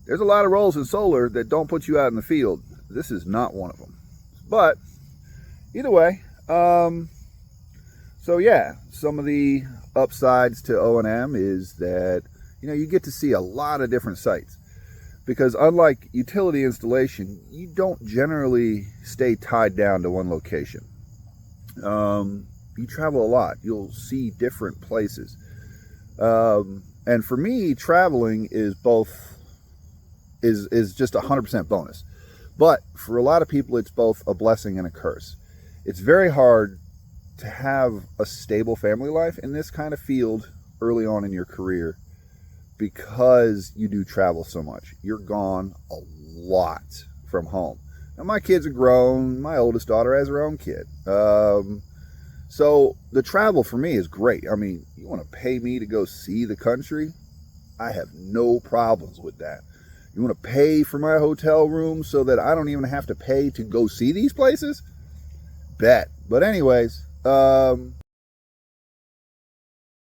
There's a lot of roles in solar that don't put you out in the field. This is not one of them. But either way, so yeah, some of the upsides to O&M is that, you know, you get to see a lot of different sites. Because unlike utility installation, you don't generally stay tied down to one location. You travel a lot. You'll see different places. And for me, traveling is just 100% bonus. But for a lot of people, it's both a blessing and a curse. It's very hard to have a stable family life in this kind of field early on in your career because you do travel so much. You're gone a lot from home. Now, my kids are grown. My oldest daughter has her own kid. So the travel for me is great. I mean, you want to pay me to go see the country? I have no problems with that. You want to pay for my hotel room so that I don't even have to pay to go see these places? Bet. But anyways,